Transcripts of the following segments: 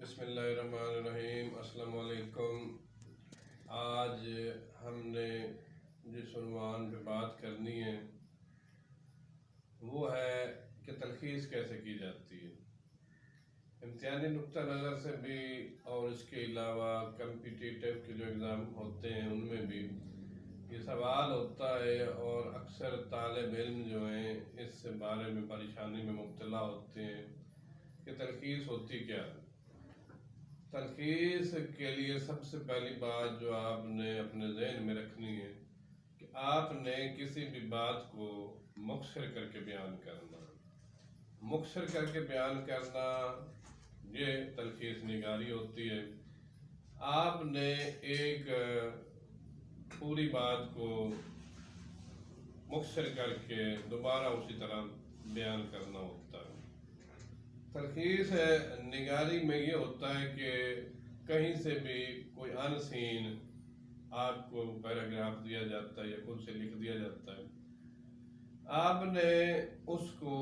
بسم اللہ الرحمن الرحیم۔ السلام علیکم۔ آج ہم نے جس عنوان پہ بات کرنی ہے وہ ہے کہ تلخیص کیسے کی جاتی ہے۔ امتحانی نقطہ نظر سے بھی اور اس کے علاوہ کمپیٹیٹیو کے جو ایگزام ہوتے ہیں ان میں بھی یہ سوال ہوتا ہے اور اکثر طالب علم جو ہیں اس بارے میں پریشانی میں مبتلا ہوتے ہیں کہ تلخیص ہوتی کیا ہے۔ تلخیص کے لیے سب سے پہلی بات جو آپ نے اپنے ذہن میں رکھنی ہے کہ آپ نے کسی بھی بات کو مختصر کر کے بیان کرنا۔ مختصر کر کے بیان کرنا یہ تلخیص نگاری ہوتی ہے۔ آپ نے ایک پوری بات کو مختصر کر کے دوبارہ اسی طرح بیان کرنا ہوتا ہے۔ تلخیص نگاری میں یہ ہوتا ہے کہ کہیں سے بھی کوئی ان سین آپ کو پیراگراف دیا جاتا ہے یا خود سے لکھ دیا جاتا ہے، آپ نے اس کو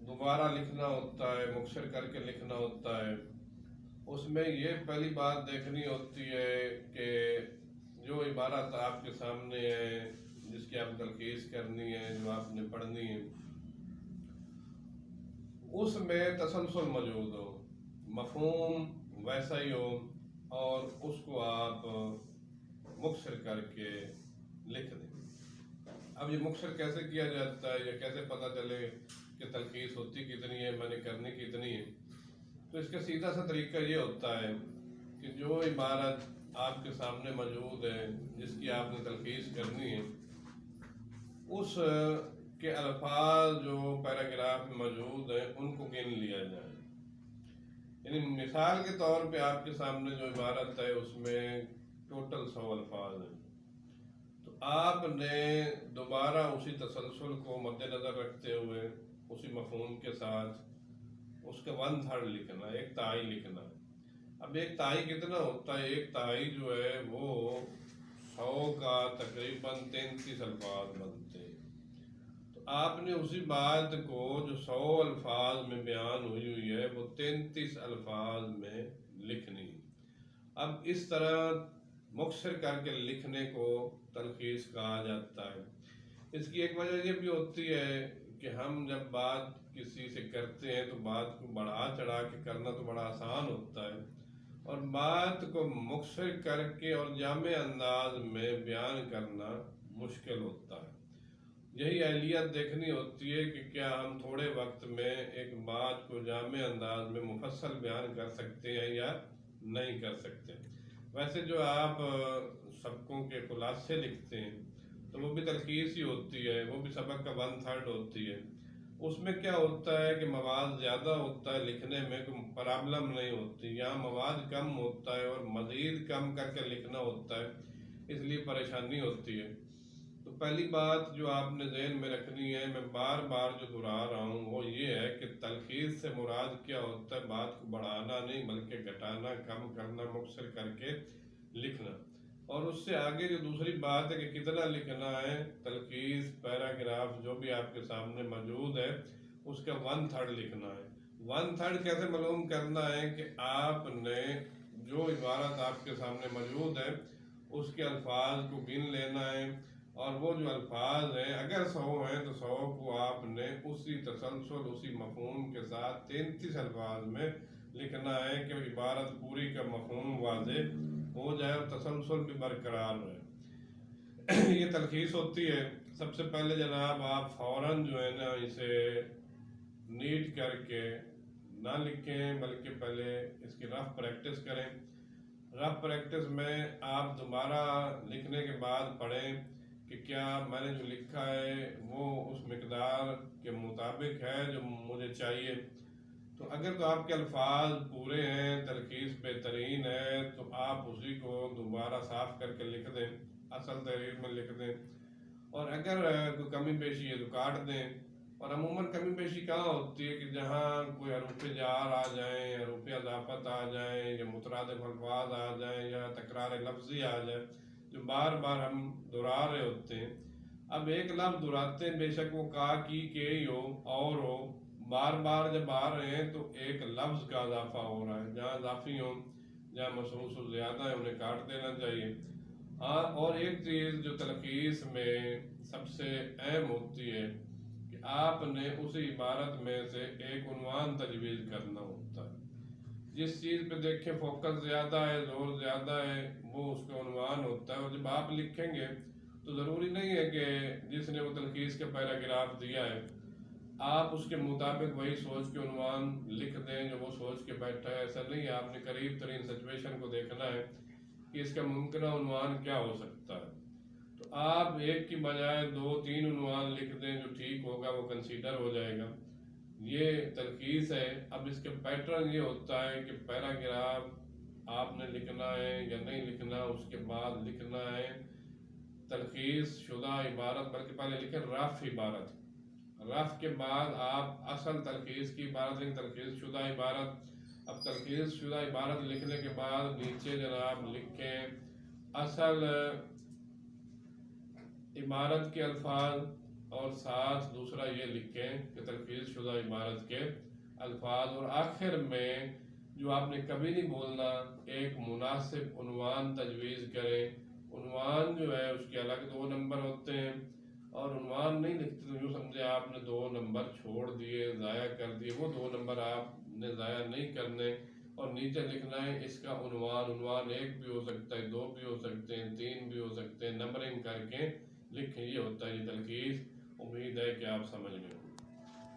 دوبارہ لکھنا ہوتا ہے، مختصر کر کے لکھنا ہوتا ہے۔ اس میں یہ پہلی بات دیکھنی ہوتی ہے کہ جو عبارت آپ کے سامنے ہے، جس کی آپ تلخیص کرنی ہے، جو آپ نے پڑھنی ہے، اس میں تسلسل موجود ہو، مفہوم ویسا ہی ہو اور اس کو آپ مختصر کر کے لکھ دیں۔ اب یہ مختصر کیسے کیا جاتا ہے یا کیسے پتہ چلے کہ تلخیص ہوتی کتنی ہے، میں نے کرنی کتنی ہے؟ تو اس کا سیدھا سا طریقہ یہ ہوتا ہے کہ جو عبارت آپ کے سامنے موجود ہے، جس کی آپ نے تلخیص کرنی ہے، اس کے الفاظ جو پیراگراف میں موجود ہیں ان کو گن لیا جائے۔ یعنی مثال کے طور پہ آپ کے سامنے جو عبارت ہے اس میں ٹوٹل 100 الفاظ ہیں، تو آپ نے دوبارہ اسی تسلسل کو مد نظر رکھتے ہوئے اسی مفہوم کے ساتھ اس کا 1/3 لکھنا ہے، ایک تہائی لکھنا ہے۔ اب ایک تہائی کتنا ہوتا ہے؟ ایک تہائی جو ہے وہ 100 کا تقریباً 33 الفاظ بنتے ہیں۔ تو آپ نے اسی بات کو جو 100 الفاظ میں بیان ہوئی ہے وہ 33 الفاظ میں لکھنی۔ اب اس طرح مختصر کر کے لکھنے کو تلخیص کہا جاتا ہے۔ اس کی ایک وجہ یہ بھی ہوتی ہے کہ ہم جب بات کسی سے کرتے ہیں تو بات کو بڑھا چڑھا کے کرنا تو بڑا آسان ہوتا ہے، اور بات کو مختصر کر کے اور جامع انداز میں بیان کرنا مشکل ہوتا ہے۔ یہی اہلیت دیکھنی ہوتی ہے کہ کیا ہم تھوڑے وقت میں ایک بات کو جامع انداز میں مفصل بیان کر سکتے ہیں یا نہیں کر سکتے۔ ویسے جو آپ سبقوں کے خلاصے لکھتے ہیں تو وہ بھی تلخیص ہی ہوتی ہے، وہ بھی سبق کا 1/3 ہوتی ہے۔ اس میں کیا ہوتا ہے کہ مواد زیادہ ہوتا ہے، لکھنے میں کوئی پرابلم نہیں ہوتی، یہاں مواد کم ہوتا ہے اور مزید کم کر کے لکھنا ہوتا ہے، اس لیے پریشانی ہوتی ہے۔ تو پہلی بات جو آپ نے ذہن میں رکھنی ہے، میں بار بار جو دہرا رہا ہوں، وہ یہ ہے کہ تلخیص سے مراد کیا ہوتا ہے؟ بات کو بڑھانا نہیں بلکہ گھٹانا، کم کرنا، مختصر کر کے لکھنا۔ اور اس سے آگے جو دوسری بات ہے کہ کتنا لکھنا ہے، تلخیص پیراگراف جو بھی آپ کے سامنے موجود ہے اس کا 1/3 لکھنا ہے۔ 1/3 کیسے معلوم کرنا ہے کہ آپ نے جو عبارت آپ کے سامنے موجود ہے اس کے الفاظ کو گن لینا ہے، اور وہ جو الفاظ ہیں اگر 100 ہیں تو 100 کو آپ نے اسی تسلسل، اسی مفہوم کے ساتھ 33 الفاظ میں لکھنا ہے کہ عبارت پوری کا مفہوم واضح ہو جائے اور تسلسل بھی برقرار رہے۔ یہ تلخیص ہوتی ہے۔ سب سے پہلے جناب آپ فوراً جو ہے نا اسے نیٹ کر کے نہ لکھیں بلکہ پہلے اس کی رف پریکٹس کریں۔ رف پریکٹس میں آپ دوبارہ لکھنے کے بعد پڑھیں کہ کیا میں نے جو لکھا ہے وہ اس مقدار کے مطابق ہے جو مجھے چاہیے۔ تو اگر تو آپ کے الفاظ پورے ہیں، تلخیص بہترین ہے، تو آپ اسی کو دوبارہ صاف کر کے لکھ دیں، اصل تحریر میں لکھ دیں، اور اگر کوئی کمی بیشی ہے تو کاٹ دیں۔ اور عموماً کمی بیشی کہاں ہوتی ہے کہ جہاں کوئی حروف جار آ جائیں، حروف اضافت آ جائیں، یا مترادف الفاظ آ جائیں، یا تکرار لفظی آ جائے جو بار بار ہم دہرا رہے ہوتے ہیں۔ اب ایک لفظ دہراتے ہیں، بے شک وہ کا، کی، کے ہی ہو، اور ہو، بار بار جب آ رہے ہیں تو ایک لفظ کا اضافہ ہو رہا ہے، جہاں اضافی ہوں جہاں مصروف زیادہ ہے انہیں کاٹ دینا چاہیے۔ ہاں، اور ایک چیز جو تلخیص میں سب سے اہم ہوتی ہے کہ آپ نے اسی عبارت میں سے ایک عنوان تجویز کرنا ہوتا ہے۔ جس چیز پہ دیکھیں فوکس زیادہ ہے، زور زیادہ ہے، وہ اس کا عنوان ہوتا ہے۔ اور جب آپ لکھیں گے تو ضروری نہیں ہے کہ جس نے وہ تلخیص کا پیراگراف دیا ہے آپ اس کے مطابق وہی سوچ کے عنوان لکھ دیں جو وہ سوچ کے بیٹھا ہے۔ ایسا نہیں ہے، آپ نے قریب ترین سچویشن کو دیکھنا ہے کہ اس کا ممکنہ عنوان کیا ہو سکتا ہے۔ تو آپ ایک کی بجائے 2-3 عنوان لکھ دیں، جو ٹھیک ہوگا وہ کنسیڈر ہو جائے گا۔ یہ تلخیص ہے۔ اب اس کا پیٹرن یہ ہوتا ہے کہ پیراگراف آپ نے لکھنا ہے یا نہیں لکھنا، اس کے بعد لکھنا ہے تلخیص شدہ عبارت، بلکہ پہلے لکھیں رف عبارت، رف کے بعد آپ اصل تلخیص کی عبارت لکھیں، تلخیص شدہ عبارت۔ اب تلخیص شدہ عبارت لکھنے کے بعد نیچے جناب لکھیں اصل عبارت کے الفاظ، اور ساتھ دوسرا یہ لکھیں کہ تلخیص شدہ عبارت کے الفاظ، اور آخر میں جو آپ نے کبھی نہیں بولنا ایک مناسب عنوان تجویز کریں۔ عنوان جو ہے اس کے الگ 2 نمبر ہوتے ہیں، اور عنوان نہیں لکھتے تو یوں سمجھے آپ نے 2 نمبر چھوڑ دیے، ضائع کر دیے۔ وہ 2 نمبر آپ نے ضائع نہیں کرنے، اور نیچے لکھنا ہے اس کا عنوان۔ عنوان 1 بھی ہو سکتا ہے، 2 بھی ہو سکتے ہیں، 3 بھی ہو سکتے ہیں، نمبرنگ کر کے لکھیں۔ یہ ہوتا ہے یہ تلخیص۔ امید ہے کہ آپ سمجھ گئے۔